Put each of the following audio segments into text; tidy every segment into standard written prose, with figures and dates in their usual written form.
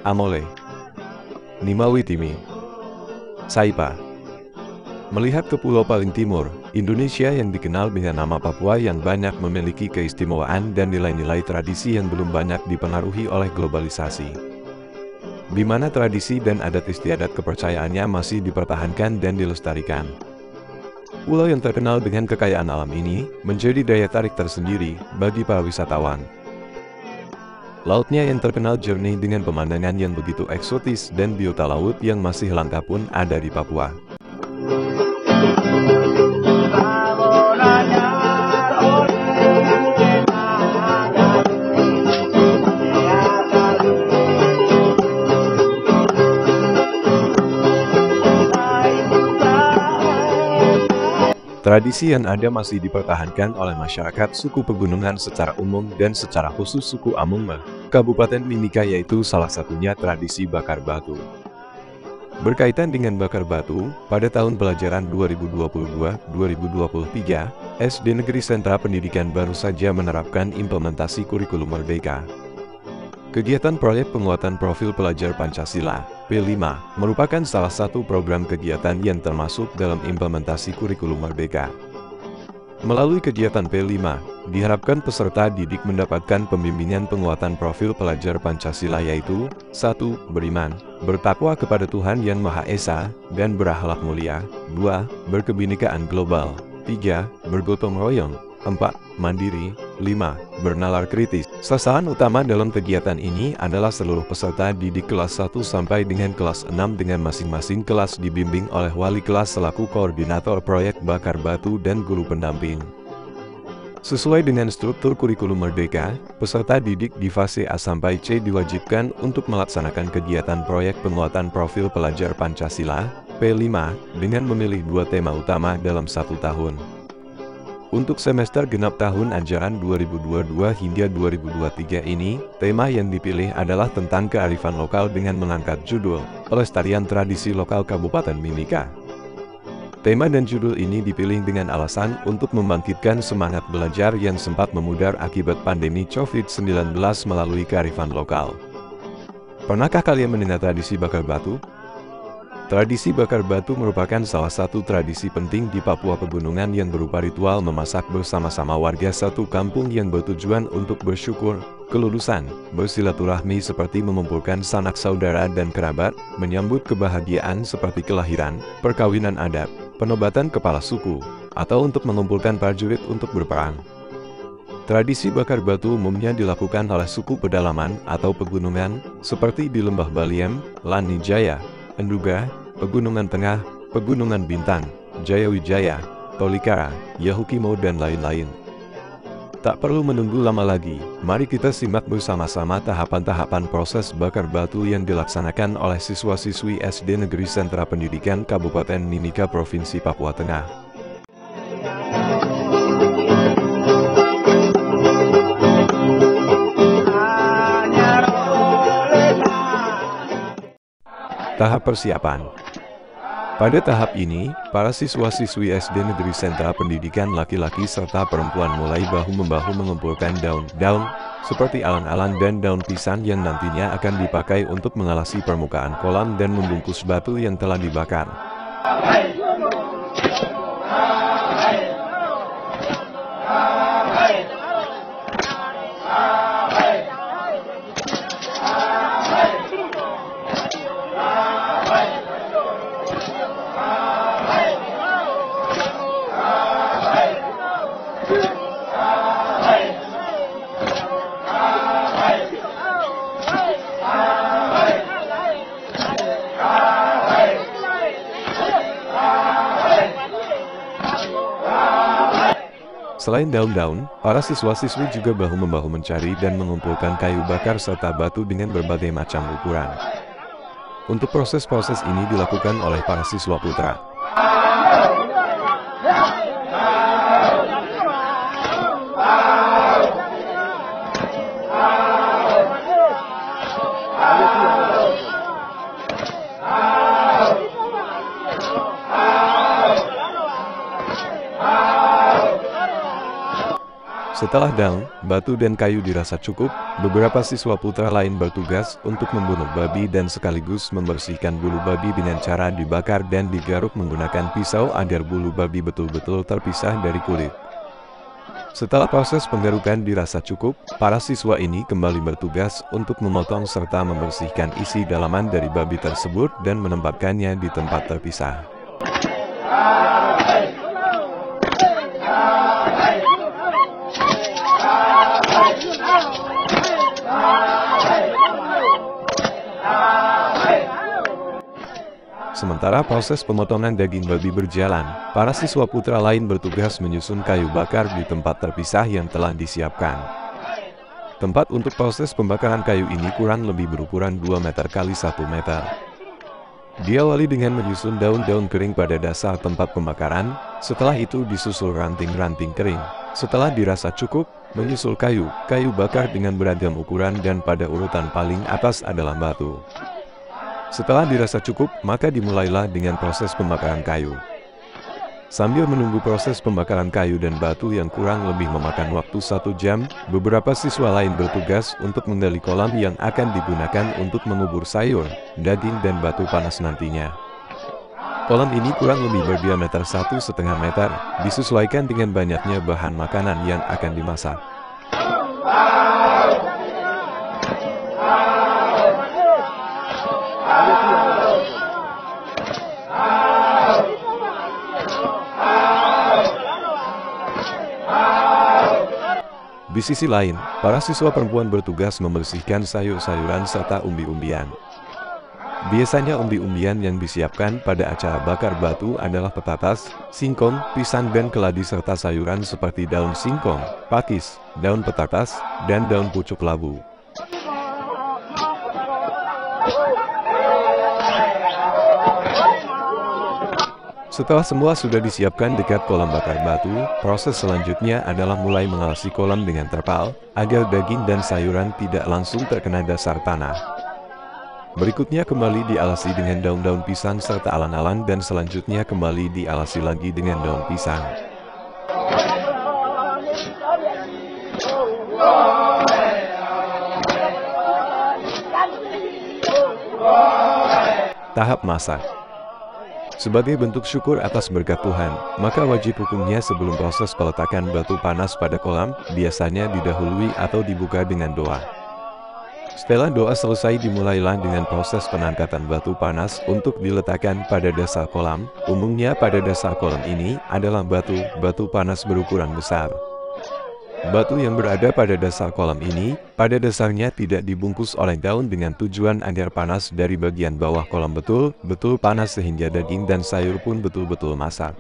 Amole, Nimawitimi, Saipa. Melihat ke pulau paling timur, Indonesia yang dikenal dengan nama Papua yang banyak memiliki keistimewaan dan nilai-nilai tradisi yang belum banyak dipengaruhi oleh globalisasi. Di mana tradisi dan adat istiadat kepercayaannya masih dipertahankan dan dilestarikan. Pulau yang terkenal dengan kekayaan alam ini menjadi daya tarik tersendiri bagi para wisatawan. Lautnya yang terkenal jernih dengan pemandangan yang begitu eksotis dan biota laut yang masih langka pun ada di Papua. Tradisi yang ada masih dipertahankan oleh masyarakat suku pegunungan secara umum dan secara khusus suku Amungme, Kabupaten Mimika, yaitu salah satunya tradisi bakar batu. Berkaitan dengan bakar batu, pada tahun pelajaran 2022-2023, SD Negeri Sentra Pendidikan baru saja menerapkan implementasi kurikulum Merdeka. Kegiatan proyek penguatan profil pelajar Pancasila, P5, merupakan salah satu program kegiatan yang termasuk dalam implementasi kurikulum Merdeka. Melalui kegiatan P5, diharapkan peserta didik mendapatkan pembimbingan penguatan profil pelajar Pancasila yaitu 1. Beriman, bertakwa kepada Tuhan Yang Maha Esa, dan berakhlak mulia. 2. Berkebinekaan global. 3. Bergotong royong. 4. Mandiri. 5. Bernalar kritis. Sasaran utama dalam kegiatan ini adalah seluruh peserta didik kelas 1 sampai dengan kelas 6 dengan masing-masing kelas dibimbing oleh wali kelas selaku koordinator proyek bakar batu dan guru pendamping. Sesuai dengan struktur kurikulum Merdeka, peserta didik di fase A sampai C diwajibkan untuk melaksanakan kegiatan proyek penguatan profil pelajar Pancasila, P5, dengan memilih 2 tema utama dalam 1 tahun. Untuk semester genap tahun ajaran 2022 hingga 2023 ini, tema yang dipilih adalah tentang kearifan lokal dengan mengangkat judul Pelestarian Tradisi Lokal Kabupaten Mimika. Tema dan judul ini dipilih dengan alasan untuk membangkitkan semangat belajar yang sempat memudar akibat pandemi COVID-19 melalui kearifan lokal. Pernahkah kalian mendengar tradisi bakar batu? Tradisi bakar batu merupakan salah satu tradisi penting di Papua Pegunungan yang berupa ritual memasak bersama-sama warga satu kampung yang bertujuan untuk bersyukur, kelulusan, bersilaturahmi seperti mengumpulkan sanak saudara dan kerabat, menyambut kebahagiaan seperti kelahiran, perkawinan adat, penobatan kepala suku, atau untuk mengumpulkan prajurit untuk berperang. Tradisi bakar batu umumnya dilakukan oleh suku pedalaman atau pegunungan seperti di Lembah Baliem, Lanijaya, Enduga, Pegunungan Tengah, Pegunungan Bintang, Jayawijaya, Tolikara, Yahukimo, dan lain-lain. Tak perlu menunggu lama lagi, mari kita simak bersama-sama tahapan-tahapan proses bakar batu yang dilaksanakan oleh siswa-siswi SD Negeri Sentra Pendidikan Kabupaten Mimika, Provinsi Papua Tengah. Tahap persiapan. Pada tahap ini, para siswa-siswi SD Negeri Sentra Pendidikan laki-laki serta perempuan mulai bahu-membahu mengumpulkan daun-daun seperti alang-alang dan daun pisang yang nantinya akan dipakai untuk mengalasi permukaan kolam dan membungkus batu yang telah dibakar. Selain daun-daun, para siswa-siswi juga bahu-membahu mencari dan mengumpulkan kayu bakar serta batu dengan berbagai macam ukuran. Untuk proses-proses ini dilakukan oleh para siswa putra. Setelah daun, batu dan kayu dirasa cukup, beberapa siswa putra lain bertugas untuk membunuh babi dan sekaligus membersihkan bulu babi dengan cara dibakar dan digaruk menggunakan pisau agar bulu babi betul-betul terpisah dari kulit. Setelah proses penggarukan dirasa cukup, para siswa ini kembali bertugas untuk memotong serta membersihkan isi dalaman dari babi tersebut dan menempatkannya di tempat terpisah. Sementara proses pemotongan daging babi berjalan, para siswa putra lain bertugas menyusun kayu bakar di tempat terpisah yang telah disiapkan. Tempat untuk proses pembakaran kayu ini kurang lebih berukuran 2 meter x 1 meter. Diawali dengan menyusun daun-daun kering pada dasar tempat pembakaran, setelah itu disusul ranting-ranting kering. Setelah dirasa cukup, menyusul kayu bakar dengan beragam ukuran dan pada urutan paling atas adalah batu. Setelah dirasa cukup, maka dimulailah dengan proses pembakaran kayu. Sambil menunggu proses pembakaran kayu dan batu yang kurang lebih memakan waktu 1 jam, beberapa siswa lain bertugas untuk menggali kolam yang akan digunakan untuk mengubur sayur, daging dan batu panas nantinya. Kolam ini kurang lebih berdiameter 1,5 meter, disesuaikan dengan banyaknya bahan makanan yang akan dimasak. Di sisi lain, para siswa perempuan bertugas membersihkan sayur-sayuran serta umbi-umbian. Biasanya umbi-umbian yang disiapkan pada acara bakar batu adalah petatas, singkong, pisang dan keladi serta sayuran seperti daun singkong, pakis, daun petatas, dan daun pucuk labu. Setelah semua sudah disiapkan dekat kolam bakar batu, proses selanjutnya adalah mulai mengalasi kolam dengan terpal, agar daging dan sayuran tidak langsung terkena dasar tanah. Berikutnya kembali dialasi dengan daun-daun pisang serta alan-alan dan selanjutnya kembali dialasi lagi dengan daun pisang. Tahap masak. Sebagai bentuk syukur atas berkat Tuhan, maka wajib hukumnya sebelum proses peletakan batu panas pada kolam, biasanya didahului atau dibuka dengan doa. Setelah doa selesai dimulailah dengan proses pengangkatan batu panas untuk diletakkan pada dasar kolam. Umumnya pada dasar kolam ini adalah batu panas berukuran besar. Batu yang berada pada dasar kolam ini, pada dasarnya tidak dibungkus oleh daun dengan tujuan agar panas dari bagian bawah kolam betul-betul panas sehingga daging dan sayur pun betul-betul masak.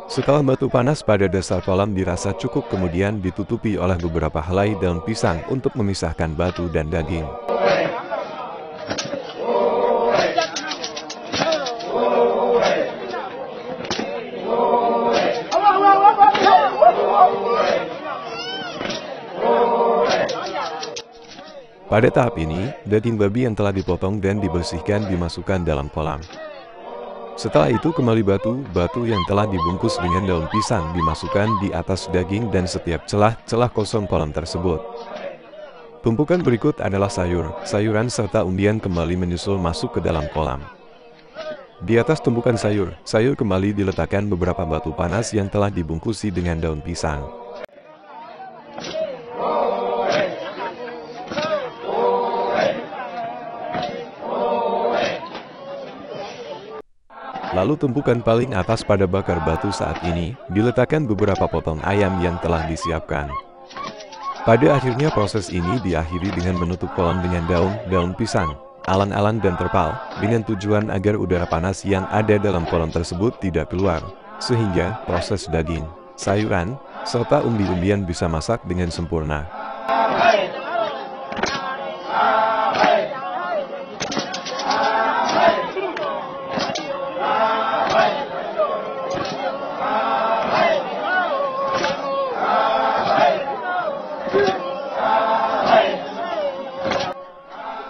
Setelah batu panas pada dasar kolam dirasa cukup kemudian ditutupi oleh beberapa helai daun pisang untuk memisahkan batu dan daging. Pada tahap ini, daging babi yang telah dipotong dan dibersihkan dimasukkan dalam kolam. Setelah itu kembali batu yang telah dibungkus dengan daun pisang dimasukkan di atas daging dan setiap celah kosong kolam tersebut. Tumpukan berikut adalah sayuran serta umbian kembali menyusul masuk ke dalam kolam. Di atas tumpukan sayur kembali diletakkan beberapa batu panas yang telah dibungkusi dengan daun pisang. Lalu tumpukan paling atas pada bakar batu saat ini, diletakkan beberapa potong ayam yang telah disiapkan. Pada akhirnya proses ini diakhiri dengan menutup kolam dengan daun pisang, alan-alan dan terpal, dengan tujuan agar udara panas yang ada dalam kolam tersebut tidak keluar, sehingga proses daging, sayuran, serta umbi-umbian bisa masak dengan sempurna.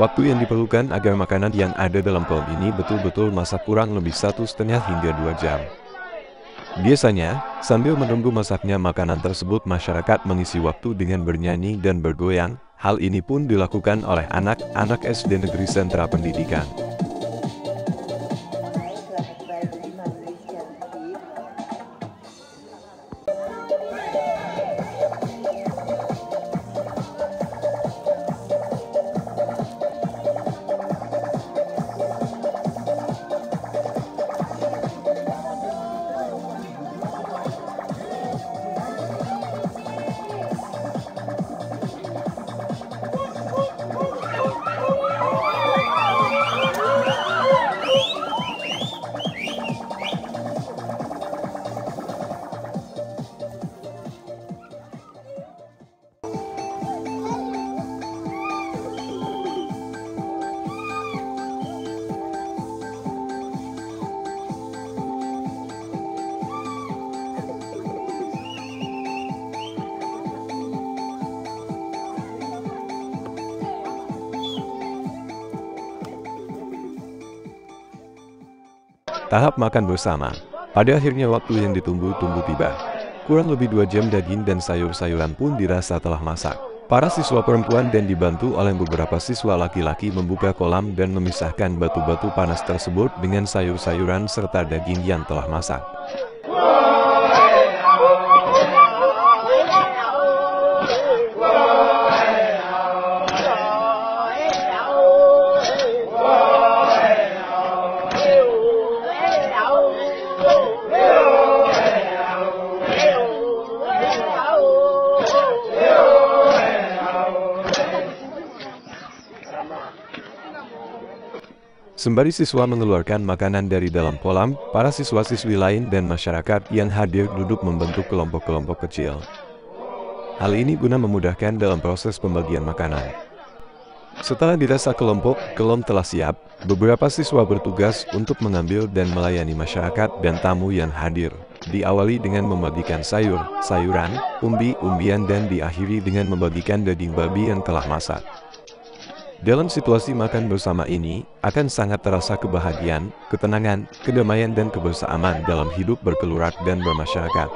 Waktu yang diperlukan agar makanan yang ada dalam kolom ini betul-betul masak kurang lebih 1,5 hingga 2 jam. Biasanya, sambil menunggu masaknya makanan tersebut, masyarakat mengisi waktu dengan bernyanyi dan bergoyang. Hal ini pun dilakukan oleh anak-anak SD Negeri Sentra Pendidikan. Tahap makan bersama. Pada akhirnya waktu yang ditunggu-tunggu tiba. Kurang lebih 2 jam daging dan sayur-sayuran pun dirasa telah masak. Para siswa perempuan dan dibantu oleh beberapa siswa laki-laki membuka kolam dan memisahkan batu-batu panas tersebut dengan sayur-sayuran serta daging yang telah masak. Sembari siswa mengeluarkan makanan dari dalam kolam, para siswa-siswi lain dan masyarakat yang hadir duduk membentuk kelompok-kelompok kecil. Hal ini guna memudahkan dalam proses pembagian makanan. Setelah dirasa kelompok telah siap, beberapa siswa bertugas untuk mengambil dan melayani masyarakat dan tamu yang hadir. Diawali dengan membagikan sayur, sayuran, umbi-umbian dan diakhiri dengan membagikan daging babi yang telah masak. Dalam situasi makan bersama ini, akan sangat terasa kebahagiaan, ketenangan, kedamaian dan kebersamaan dalam hidup berkeluarga dan bermasyarakat.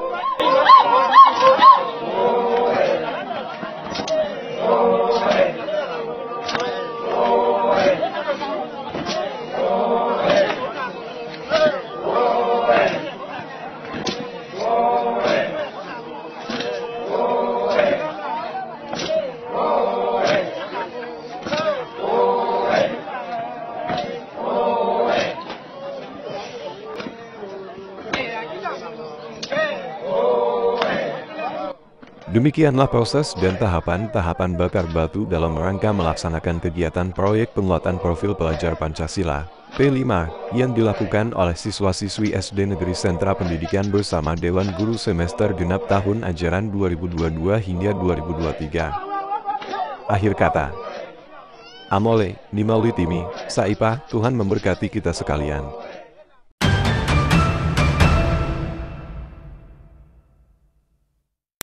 Demikianlah proses dan tahapan-tahapan bakar batu dalam rangka melaksanakan kegiatan proyek penguatan profil pelajar Pancasila P5 yang dilakukan oleh siswa-siswi SD Negeri Sentra Pendidikan bersama Dewan Guru semester genap tahun ajaran 2022 hingga 2023. Akhir kata. Amole, Nimaulitimi, Saipah, Tuhan memberkati kita sekalian.